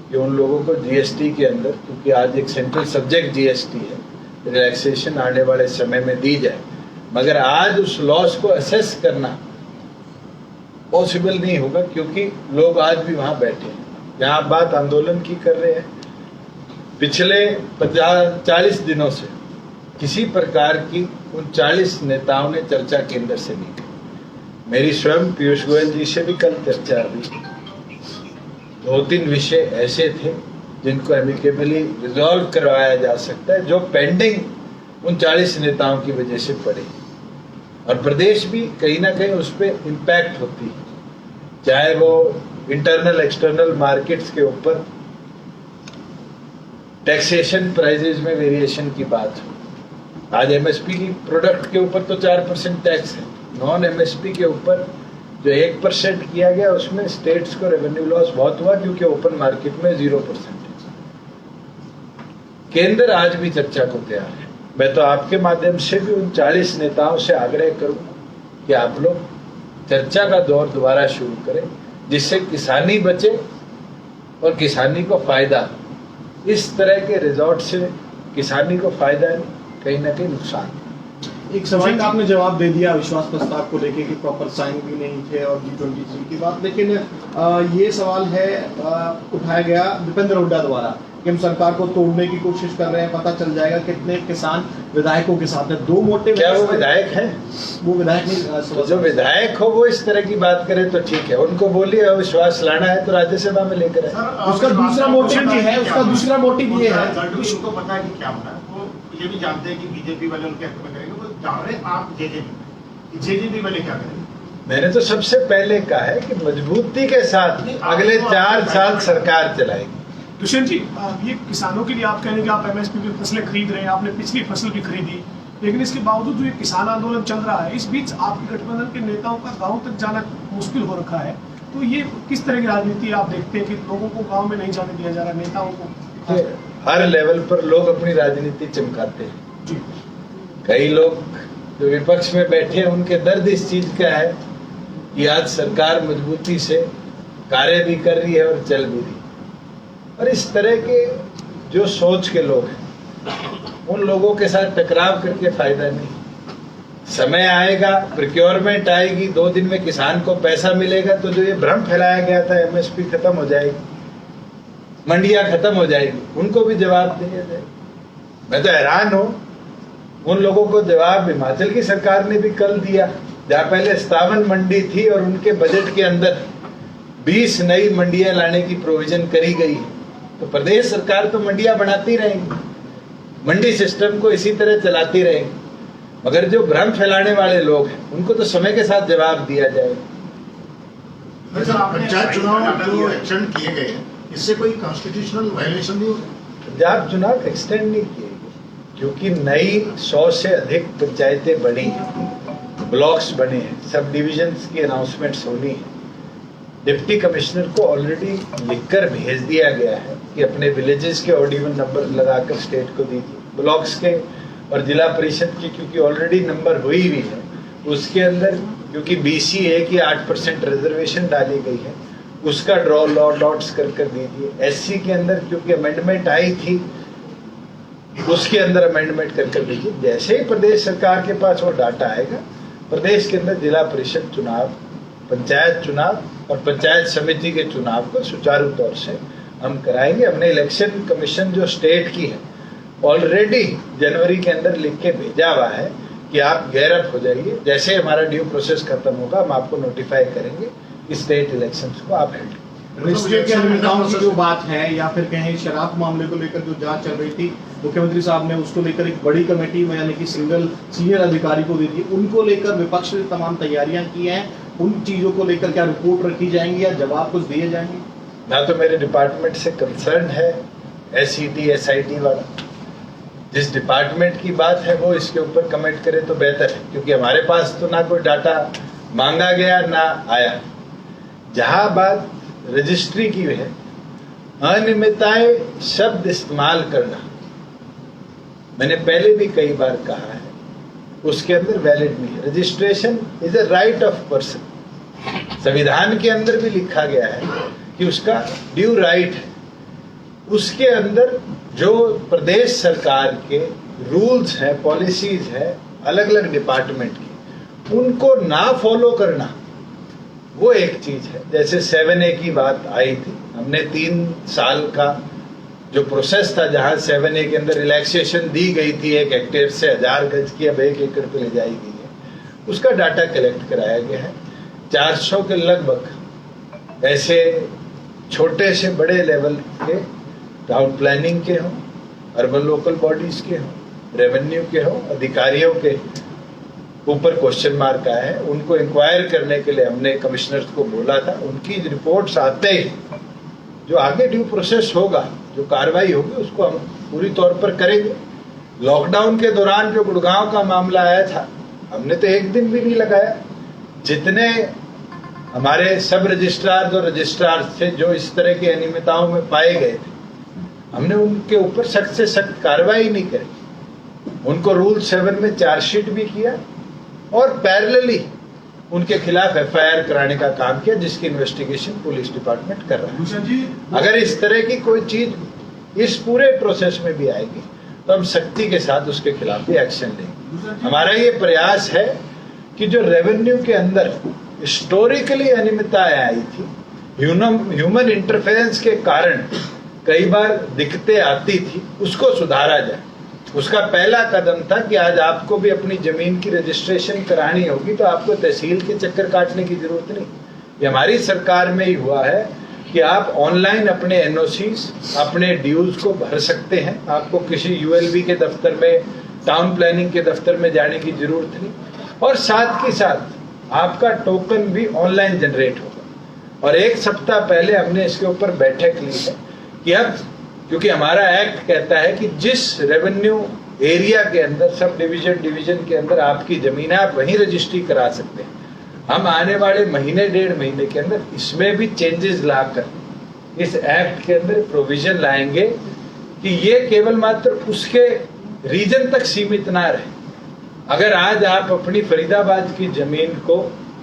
कि उन लोगों को जीएसटी के अंदर, क्योंकि आज एक सेंट्रल सब्जेक्ट जीएसटी है, रिलैक्सेशन आने वाले समय में दी जाए। मगर आज उस लॉस को असेस करना पॉसिबल नहीं होगा, क्योंकि लोग आज भी वहां बैठे हैं जहां आप बात आंदोलन की कर रहे हैं। पिछले 40 दिनों से किसी प्रकार की उन 40 नेताओं ने चर्चा केंद्र से नहीं की। मेरी स्वयं पीयूष गोयल जी से भी कल चर्चा हुई। 2-3 विषय ऐसे थे जिनको एमिकेबली रिजॉल्व करवाया जा सकता है, जो पेंडिंग उन 40 नेताओं की वजह से पड़े, और प्रदेश भी कहीं ना कहीं उस पर इम्पैक्ट होती है, चाहे वो इंटरनल एक्सटर्नल मार्केट्स के ऊपर टैक्सेशन प्राइजेज में वेरिएशन की बात हो। आज एमएसपी की प्रोडक्ट के ऊपर तो 4% टैक्स है, नॉन एमएसपी के ऊपर जो 1% किया गया उसमें स्टेट्स को रेवेन्यू लॉस बहुत हुआ, क्योंकि ओपन मार्केट में 0% है। केंद्र आज भी चर्चा को तैयार है। मैं तो आपके माध्यम से भी उन 40 नेताओं से आग्रह करूंगा कि आप लोग चर्चा का दौर दोबारा शुरू करें, जिससे किसानी बचे और किसानी को फायदा। इस तरह के रिजॉर्ट से किसानी को फायदा नहीं, कहीं ना कहीं नुकसान। एक सवाल का आपने जवाब दे दिया विश्वास प्रस्ताव को लेके कि प्रॉपर साइन भी नहीं थे और G23 की बात, लेकिन ये सवाल है उठाया गया दीपेंद्र हुड्डा द्वारा कि हम सरकार को तोड़ने की कोशिश कर रहे हैं, पता चल जाएगा कितने किसान विधायकों के साथ हैं। 2 मोटे क्या वो विधायक है? वो विधायक नहीं, जो विधायक हो वो इस तरह की बात करे तो ठीक है, उनको बोलिए अविश्वास लाना है तो राज्यसभा में लेकर आए। उसका दूसरा मोटिव भी है, उसका दूसरा मोटिव ये है, उनको पता है कि क्या होना है, वो ये भी जानते हैं कि बीजेपी वाले उनके हक में करेंगे, वो जान रहे हैं आप जेजेपी वाले क्या करेंगे। मैंने तो सबसे पहले कहा है कि मजबूती के साथ अगले 4 साल सरकार चलाएगी। दुष्यंत जी, ये किसानों के लिए आप कह रहे हैं कि आप एमएसपी की फसलें खरीद रहे हैं, आपने पिछली फसल भी खरीदी, लेकिन इसके बावजूद जो ये किसान आंदोलन चल रहा है, इस बीच आपके गठबंधन के नेताओं का गांव तक जाना मुश्किल हो रखा है, तो ये किस तरह की राजनीति आप देखते हैं कि लोगों को गांव में नहीं जाने दिया जा रहा, नेताओं को? हर लेवल पर लोग अपनी राजनीति चमकाते हैं जी। कई लोग जो विपक्ष में बैठे हैं उनके दर्द इस चीज का है कि आज सरकार मजबूती से कार्य भी कर रही है और चल भी रही है, और इस तरह के जो सोच के लोग हैं उन लोगों के साथ टकराव करके फायदा नहीं। समय आएगा, प्रोक्योरमेंट आएगी, 2 दिन में किसान को पैसा मिलेगा, तो जो ये भ्रम फैलाया गया था एमएसपी खत्म हो जाएगी, मंडियां खत्म हो जाएगी, उनको भी जवाब दिया जाएगा। मैं तो हैरान हूं, उन लोगों को जवाब हिमाचल की सरकार ने भी कल दिया, जहां पहले 57 मंडी थी और उनके बजट के अंदर 20 नई मंडियां लाने की प्रोविजन करी गई। तो प्रदेश सरकार तो मंडियां बनाती रहेगी, मंडी सिस्टम को इसी तरह चलाती रहेगी, मगर जो भ्रम फैलाने वाले लोग हैं उनको तो समय के साथ जवाब दिया जाएगा। पंचायत चुनाव जो एक्सटेंड किए गए हैं, इससे कोई कॉन्स्टिट्यूशनल वायलेशन नहीं होगा? पंजाब चुनाव एक्सटेंड नहीं किए गए, क्योंकि नई 100 से अधिक पंचायतें बनी हैं, ब्लॉक्स बने हैं, सब डिविजन्स की अनाउंसमेंट्स होनी है। डिप्टी कमिश्नर को ऑलरेडी लिखकर भेज दिया गया है कि अपने विलेजेस के ऑड इवन नंबर लगाकर स्टेट को दीजिए। ब्लॉक्स के और जिला परिषद की क्योंकि ऑलरेडी नंबर हुई हुई है, उसके अंदर क्योंकि BCA की 8% रिजर्वेशन डाली गई है, उसका ड्रॉ लॉट्स कर दीजिए। SC के अंदर क्योंकि अमेंडमेंट आई थी, उसके अंदर अमेंडमेंट कर दीजिए। जैसे ही प्रदेश सरकार के पास वो डाटा आएगा, प्रदेश के अंदर जिला परिषद चुनाव, पंचायत चुनाव और पंचायत समिति के चुनाव को सुचारू तौर से हम कराएंगे। हमने इलेक्शन कमीशन जो स्टेट की है ऑलरेडी जनवरी के अंदर लिख के भेजा हुआ है कि आप गैरअप हो जाइए, जैसे हमारा ड्यू प्रोसेस खत्म होगा हम आपको नोटिफाई करेंगे कि स्टेट इलेक्शंस को आप हेल्ड। रजिस्ट्री के नेताओं की जो बात है या फिर कहें शराब मामले को लेकर जो जांच चल रही थी, मुख्यमंत्री साहब ने उसको लेकर एक बड़ी कमेटी में यानी कि सिंगल सीनियर अधिकारी को दे दी, उनको लेकर विपक्ष ने तमाम तैयारियां की हैं, उन चीजों को लेकर क्या रिपोर्ट रखी जाएंगी या जवाब कुछ दिए जाएंगे? ना तो मेरे डिपार्टमेंट से कंसर्न है SET SIT वाला, जिस डिपार्टमेंट की बात है वो इसके ऊपर कमेंट करे तो बेहतर है, क्योंकि हमारे पास तो ना कोई डाटा मांगा गया ना आया। जहां बात रजिस्ट्री की है, अनियमितताएं शब्द इस्तेमाल करना मैंने पहले भी कई बार कहा है, उसके अंदर वैलिड नहीं है। Registration is a right of person, संविधान के अंदर भी लिखा गया है कि उसका ड्यू राइट है। उसके अंदर जो प्रदेश सरकार के रूल्स हैं, पॉलिसीज हैं अलग अलग डिपार्टमेंट की, उनको ना फॉलो करना वो एक चीज है। जैसे 7A की बात आई थी, हमने 3 साल का जो प्रोसेस था, जहां 7A के अंदर रिलैक्सेशन दी गई थी 1 हेक्टेयर से 1000 गज की अब 1 एकड़ पे ले जाई गई है, उसका डाटा कलेक्ट कराया गया है। 400 के लगभग ऐसे छोटे से बड़े लेवल के टाउन प्लानिंग के हों, अर्बन लोकल बॉडीज के हों, रेवेन्यू के हों, अधिकारियों के ऊपर क्वेश्चन मार्क आया है। उनको इंक्वायर करने के लिए हमने कमिश्नर्स को बोला था। उनकी रिपोर्ट्स आते ही जो आगे ड्यू प्रोसेस होगा, जो कार्रवाई होगी, उसको हम पूरी तौर पर करेंगे। लॉकडाउन के दौरान जो गुड़गांव का मामला आया था, हमने तो एक दिन भी नहीं लगाया। जितने हमारे सब रजिस्ट्रार और रजिस्ट्रार थे जो इस तरह की अनियमितताओं में पाए गए थे, हमने उनके ऊपर सख्त से सख्त कार्रवाई नहीं करी। उनको रूल 7 में चार्जशीट भी किया और पैरेलली उनके खिलाफ FIR कराने का काम किया, जिसकी इन्वेस्टिगेशन पुलिस डिपार्टमेंट कर रहा है। भूषण जी, अगर इस तरह की कोई चीज इस पूरे प्रोसेस में भी आएगी तो हम सख्ती के साथ उसके खिलाफ भी एक्शन लेंगे। हमारा ये प्रयास है कि जो रेवेन्यू के अंदर हिस्टोरिकली अनियमितताएं आई थी, ह्यूमन इंटरफेरेंस के कारण कई बार दिक्कतें आती थी, उसको सुधारा जाए। उसका पहला कदम था कि आज आपको भी अपनी जमीन की रजिस्ट्रेशन करानी होगी तो आपको तहसील के चक्कर काटने की जरूरत नहीं। ये हमारी सरकार में ही हुआ है कि आप ऑनलाइन अपने NOCs, अपने ड्यूज को भर सकते हैं। आपको किसी ULB के दफ्तर में, टाउन प्लानिंग के दफ्तर में जाने की जरूरत नहीं, और साथ के साथ आपका टोकन भी ऑनलाइन जनरेट होगा। और 1 सप्ताह पहले हमने इसके ऊपर बैठक ली है कि अब, क्योंकि हमारा एक्ट कहता है कि जिस रेवेन्यू एरिया के अंदर, सब डिवीजन के अंदर आपकी जमीन है, आप वहीं रजिस्ट्री करा सकते हैं। हम आने वाले महीने 1.5 महीने के अंदर इसमें भी चेंजेस लाकर इस एक्ट के अंदर प्रोविजन लाएंगे कि ये केवल मात्र उसके रीजन तक सीमित ना रहे। अगर आज आप अपनी फरीदाबाद की जमीन को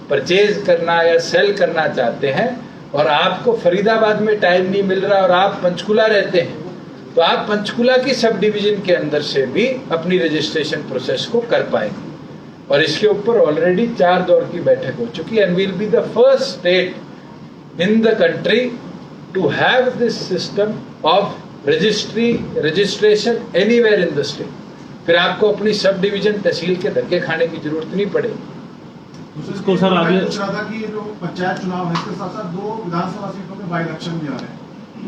परचेज करना या सेल करना चाहते हैं और आपको फरीदाबाद में टाइम नहीं मिल रहा और आप पंचकुला रहते हैं, तो आप पंचकुला की सब डिवीजन के अंदर से भी अपनी रजिस्ट्रेशन प्रोसेस को कर पाएंगे। और इसके ऊपर ऑलरेडी 4 दौर की बैठक हो चुकी है। And will be the first state in the country to have this system of registration anywhere in the state. फिर आपको अपनी सब डिवीजन तहसील के धक्के खाने की जरूरत नहीं पड़ेगी। इसको सर आगे पूछ रहा था कि ये जो पंचायत चुनाव है, इसके साथ साथ 2 विधानसभा सीटों में बाई इलेक्शन भी आ रहे हैं,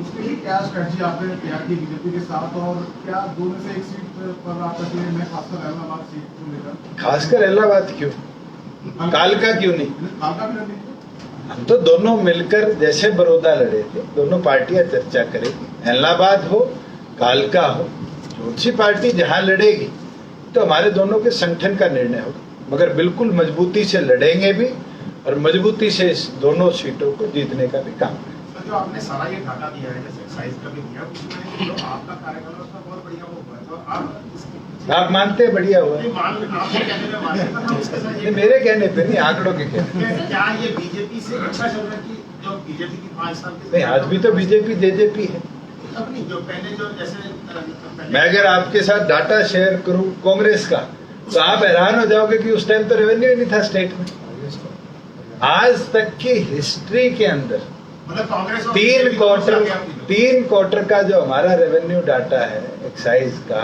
उसके लिए क्या स्ट्रेटजी आपने तैयार की बीजेपी के साथ, और क्या 2 में से 1 सीट पर आप मैं खासकर इलाहाबाद सीट को लेकर? खासकर इलाहाबाद क्यों, कालका क्यों नहीं? कालका भी लड़ी, हम तो दोनों मिलकर जैसे बड़ौदा लड़े थे, दोनों पार्टियां चर्चा करेगी। इलाहाबाद हो, कालका हो, जो सी पार्टी जहां लड़ेगी तो हमारे दोनों के संगठन का निर्णय होगा, मगर बिल्कुल मजबूती से लड़ेंगे भी और मजबूती से इस दोनों सीटों को जीतने का भी काम करेंगे। जो आपने सारा ये डाटा दिया है, जैसे एक्साइज का भी दिया, उसमें जो आपका कार्यकाल है उसमें बहुत बढ़िया हुआ है, तो आप मानते हैं बढ़िया हुआ है? ये मेरे कहने पे नहीं, आंकड़ों के कहने। क्या ये बीजेपी से अच्छा चल रहा है कि जो बीजेपी की 5 साल के नहीं, आज भी तो बीजेपी जेजेपी है। अपनी जो पहले जो जैसे मैं अगर आपके साथ डाटा शेयर करूं कांग्रेस का, तो आप हैरान हो जाओगे कि उस टाइम तो रेवेन्यू ही नहीं था स्टेट में। आज तक की हिस्ट्री के अंदर मतलब कांग्रेस 3 क्वार्टर का जो हमारा रेवेन्यू डाटा है एक्साइज का,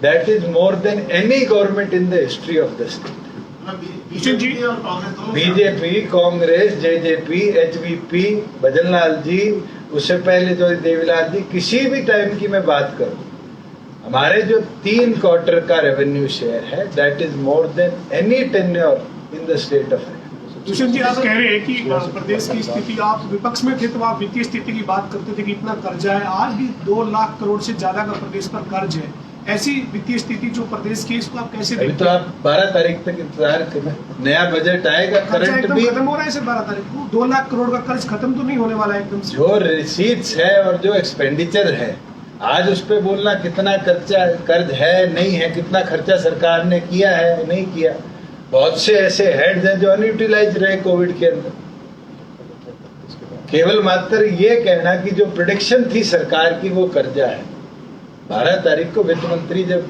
that is more than any government in the history of the state. BJP, Congress, JJP, HVP, Bhajanlal ji, उससे पहले जो देवीलाल जी, किसी भी टाइम की मैं बात करूं, हमारे जो 3 क्वार्टर का रेवेन्यू शेयर है, that is more than any tenure in the state of. Dushyant ji, आप कह रहे हैं कि प्रदेश की स्थिति, आप विपक्ष में थे तो आप वित्तीय स्थिति की बात करते थे कि इतना कर्जा है, आज भी 2 लाख करोड़ से ज्यादा का प्रदेश पर कर्ज है। ऐसी वित्तीय स्थिति जो प्रदेश की, इसको आप कैसे देखते हैं? अभी तो आप 12 तारीख तक इंतजार करना, नया बजट आएगा, करंट भी खत्म हो रहा है सर 12 तारीख को। 2 लाख करोड़ का कर्ज खत्म तो नहीं होने वाला है एकदम से। जो रिसीट्स है और जो एक्सपेंडिचर है, आज उस पे बोलना कितना कर्ज है नहीं है, कितना खर्चा सरकार ने किया है नहीं किया। बहुत से ऐसे हेड्स हैं जो अनयूटिलाइज रहे कोविड के अंदर, केवल मात्र ये कहना कि जो प्रेडिक्शन थी सरकार की वो कर्जा है। 12 तारीख को वित्त मंत्री जब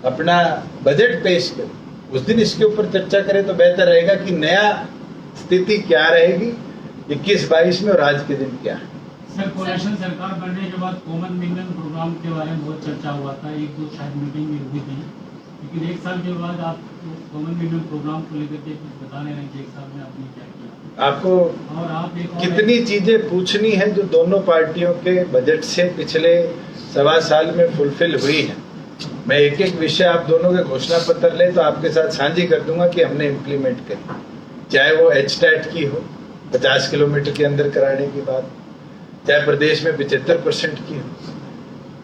अपना बजट पेश करे उस दिन इसके ऊपर चर्चा करें तो बेहतर रहेगा कि नया स्थिति क्या रहेगी 21-22 में और आज के दिन क्या है। सर, कोalition सरकार बनने के बाद कॉमन मिनिमम प्रोग्राम के बारे में बहुत चर्चा हुआ था, एक दो शायद मीटिंग भी हुई थी, लेकिन एक साल के बाद आप कॉमन मिनिमम प्रोग्राम को लेकर के कुछ बता नहीं रहे कि एक साल में आपने क्या किया। आपको और आप एक कितनी चीजें पूछनी है जो दोनों पार्टियों के बजट से पिछले 1.25 साल में फुलफिल हुई है। मैं एक एक विषय आप दोनों के घोषणा पत्र ले तो आपके साथ साझी कर दूंगा कि हमने इम्प्लीमेंट करी, चाहे वो HTAT की हो 50 किलोमीटर के अंदर कराने की बात, चाहे प्रदेश में 75% की हो,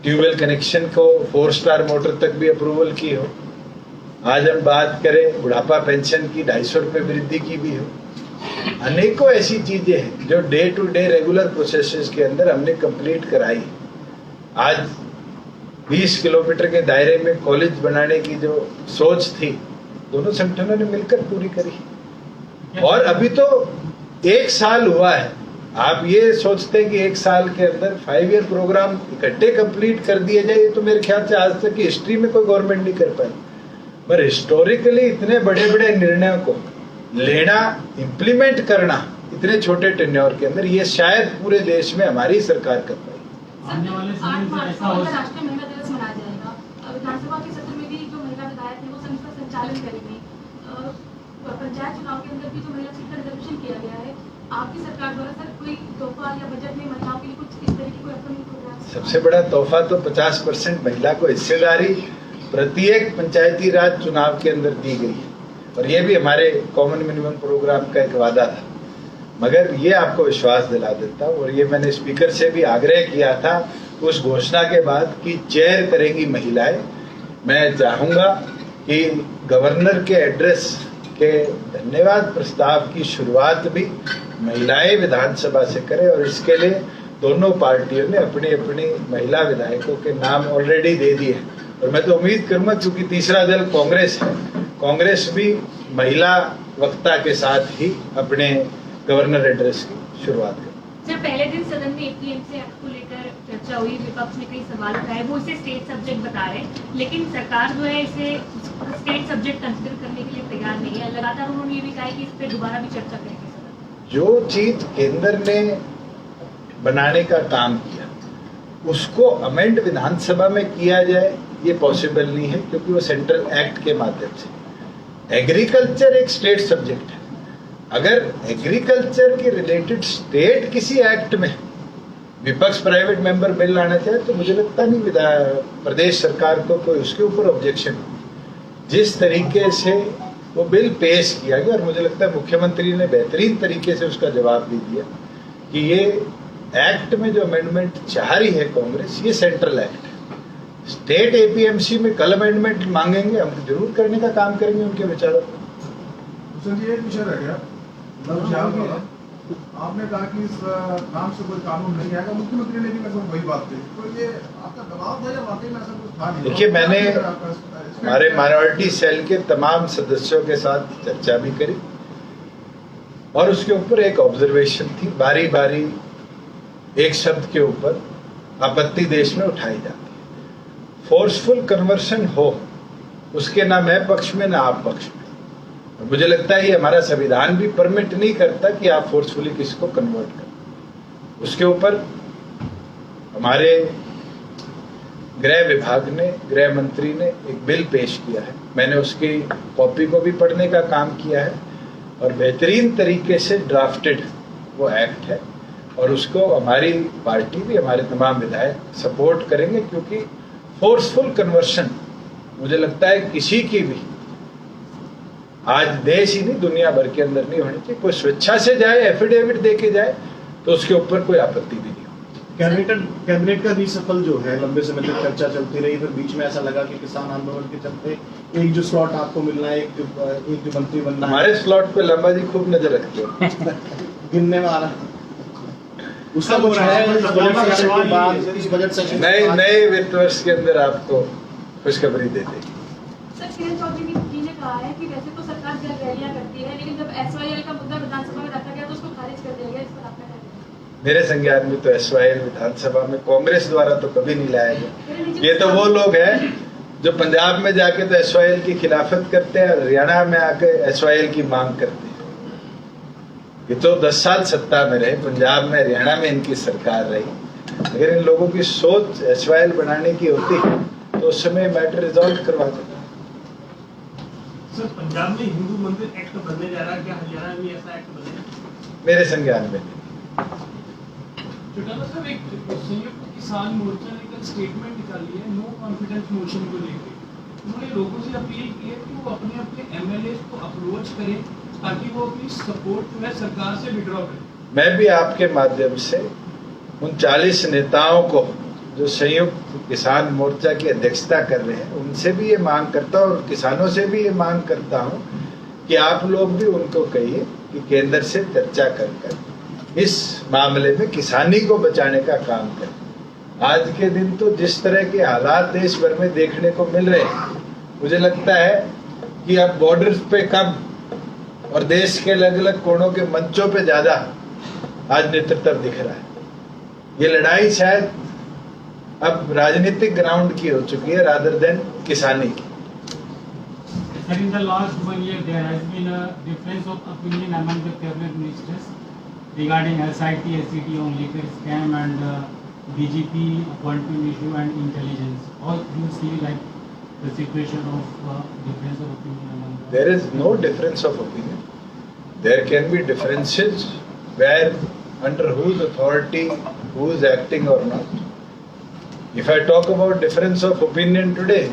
ट्यूबवेल कनेक्शन को 4 स्टार मोटर तक भी अप्रूवल की हो, आज हम बात करें बुढ़ापा पेंशन की 250 रुपये वृद्धि की भी हो। अनेकों ऐसी चीजें हैं जो day to day regular processes के अंदर हमने कंप्लीट कराई। आज 20 किलोमीटर के दायरे में कॉलेज बनाने की जो सोच थी दोनों संगठनों ने मिलकर पूरी करी। और अभी तो 1 साल हुआ है, आप ये सोचते हैं कि 1 साल के अंदर 5 ईयर प्रोग्राम इकट्ठे कंप्लीट कर दिए जाए, तो मेरे ख्याल से आज तक की हिस्ट्री में कोई गवर्नमेंट नहीं कर पाई। पर हिस्टोरिकली इतने बड़े बड़े निर्णयों को लेना, इम्प्लीमेंट करना इतने छोटे टेन्योर के अंदर, ये शायद पूरे देश में हमारी सरकार कर पाई। आने वाले समय में ऐसा हो राष्ट्रीय महिला दिवस मनाया जाएगा। विधानसभा के सत्र में भी जो महिला विधायक है वो संघ का संचालन करेंगी। पंचायत चुनाव के अंदर भी जो महिला सीट का रिजर्वेशन किया गया है, आपकी सरकार द्वारा सर कोई तोहफा या बजट में महिलाओं के लिए कुछ इस तरह की कोई अपकमिंग प्रोग्राम? सबसे बड़ा तोहफा तो 50% महिला को हिस्सेदारी प्रत्येक पंचायती राज चुनाव के अंदर दी गई है, और ये भी हमारे कॉमन मिनिमम प्रोग्राम का एक वादा था। मगर ये आपको विश्वास दिला देता हूँ, और ये मैंने स्पीकर से भी आग्रह किया था उस घोषणा के बाद कि चेयर करेंगी महिलाएं। मैं चाहूंगा कि गवर्नर के एड्रेस के धन्यवाद प्रस्ताव की शुरुआत भी महिलाएं विधानसभा से करें, और इसके लिए दोनों पार्टियों ने अपनी अपनी महिला विधायकों के नाम ऑलरेडी दे दिए। और मैं तो उम्मीद करूंगा, क्योंकि तीसरा दल कांग्रेस है, कांग्रेस भी महिला वक्ता के साथ ही अपने गवर्नर एड्रेस की शुरुआत करें। सर, पहले दिन सदन में APMC एक्ट को लेकर चर्चा हुई, विपक्ष ने कई सवाल उठाए, वो इसे स्टेट सब्जेक्ट बता रहे हैं, लेकिन सरकार जो है इसे स्टेट सब्जेक्ट कंसिडर करने के लिए तैयार नहीं है। लगातार उन्होंने ये भी कहा है कि इस पर दोबारा भी चर्चा करेंगे। जो चीज केंद्र ने बनाने का काम किया उसको अमेंड विधानसभा में किया जाए, ये पॉसिबल नहीं है, क्योंकि वो सेंट्रल एक्ट के माध्यम से। एग्रीकल्चर एक स्टेट सब्जेक्ट है, अगर एग्रीकल्चर के रिलेटेड स्टेट किसी एक्ट में विपक्ष प्राइवेट मेंबर बिल लाना चाहे तो मुझे लगता नहीं प्रदेश सरकार को कोई उसके ऊपर ऑब्जेक्शन। जिस तरीके से वो बिल पेश किया गया, और मुझे लगता है मुख्यमंत्री ने बेहतरीन तरीके से उसका जवाब भी दिया कि ये एक्ट में जो अमेंडमेंट चाह रही है कांग्रेस, ये सेंट्रल एक्ट है। स्टेट APMC में कल अमेंडमेंट मांगेंगे, हम जरूर करने का काम करेंगे उनके विचारों को। एक विषय रह गया, आपने कहा कि इस नाम से कोई कानून नहीं आएगा, मुख्यमंत्री ने भी लगभग वही बात कही, तो ये आपका दबाव था या वाकई में ऐसा कुछ था नहीं? देखिए, मैंने हमारे माइनॉरिटी सेल के तमाम सदस्यों के साथ चर्चा भी करी, और उसके ऊपर एक ऑब्जर्वेशन थी, बारी बारी एक शब्द के ऊपर आपत्ति देश में उठाई जाती है। फोर्सफुल कन्वर्शन हो, उसके ना मैं पक्ष में ना आप पक्ष में। मुझे लगता है ये हमारा संविधान भी परमिट नहीं करता कि आप फोर्सफुली किसको कन्वर्ट करें। उसके ऊपर हमारे गृह विभाग ने, गृह मंत्री ने एक बिल पेश किया है, मैंने उसकी कॉपी को भी पढ़ने का काम किया है, और बेहतरीन तरीके से ड्राफ्टेड वो एक्ट है, और उसको हमारी पार्टी भी, हमारे तमाम विधायक सपोर्ट करेंगे, क्योंकि फोर्सफुल कन्वर्शन मुझे लगता है किसी की भी आज देश ही नहीं दुनिया भर के अंदर नहीं होनी चाहिए। कोई स्वेच्छा से जाए, एफिडेविट दे के जाए, तो उसके ऊपर कोई आपत्ति भी नहीं हो। कैबिनेट का भी सफल जो है, लंबे समय तक चर्चा चलती रही, फिर बीच में ऐसा लगा कि किसान आंदोलन के चलते एक जो स्लॉट आपको मिलना है, एक जो मंत्री बनना है, हमारे स्लॉट पे लंबा जी खूब नजर रखते हो गिनने वाला उसका कुछ है इस बजट सेशन नए वित्त वर्ष के अंदर आपको खुशखबरी दे देंगे। सर, किरण चौधरी जी ने कहा है कि वैसे तो सरकार जल रैलियां करती है, लेकिन जब SYL का मुद्दा विधानसभा में रखा गया तो उसको खारिज कर दिया गया, इस पर आपका क्या कहना है? मेरे संज्ञान में तो एसवाईएल विधानसभा में कांग्रेस द्वारा तो कभी नहीं लाया गया। ये तो वो लोग हैं जो पंजाब में जाके तो एसवाईएल की खिलाफत करते हैं, हरियाणा में आके एसवाईएल की मांग करते हैं। ये तो 10 साल सत्ता में रहे, पंजाब में हरियाणा में इनकी सरकार रही। अगर इन लोगों की सोच एसवाईएल बनाने की होती तो उस समय मैटर रिजॉल्व करवा देते। सर, पंजाब में हिंदू मंदिर एक्ट बनने जा रहा है, क्या हरियाणा में ऐसा एक्ट बनेगा? मेरे संज्ञान में नहीं। चौटाला साहब, एक संयुक्त किसान मोर्चा ने कल स्टेटमेंट निकाली है नो कॉन्फिडेंस मोशन को लेकर। उन्होंने लोगों से अपील की है कि वो अपने अपने एमएलए को अप्रोच करें ताकि वो अपनी सपोर्ट जो है सरकार से विड्रॉ करें। मैं भी आपके माध्यम से उन 40 नेताओं को जो संयुक्त किसान मोर्चा की अध्यक्षता कर रहे हैं उनसे भी ये मांग करता हूँ और किसानों से भी ये मांग करता हूँ कि आप लोग भी उनको कहिए कि केंद्र से चर्चा कर इस मामले में किसानी को बचाने का काम करें। आज के दिन तो जिस तरह के हालात देश भर में देखने को मिल रहे हैं, मुझे लगता है कि अब बॉर्डर पे कम और देश के अलग अलग कोनों के मंचों पे ज्यादा आज नेतृत्व दिख रहा है। ये लड़ाई शायद अब राजनीतिक ग्राउंड की हो चुकी है रादर देन किसानी की। Sir, in the last 1 year, there has been a difference of opinion among the cabinet ministers regarding SIT, SCT on liquor scam and DGP appointment issue and intelligence. How do you see like the situation of difference of opinion among the... There is no difference of opinion. There can be differences where under whose authority who is acting or not. If I talk about difference of opinion today,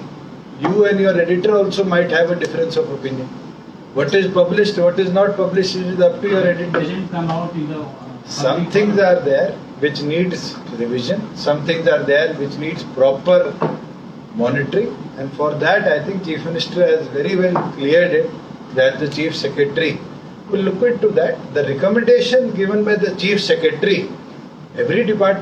you and your editor also might have a difference of opinion. What is published, what is not published, it is up to your editor. Didn't come out in the Some things are there which needs revision, some things are there which needs proper monitoring, and for that I think Chief Minister has very well cleared it that the Chief Secretary will look into that. The recommendation given by the Chief Secretary, every department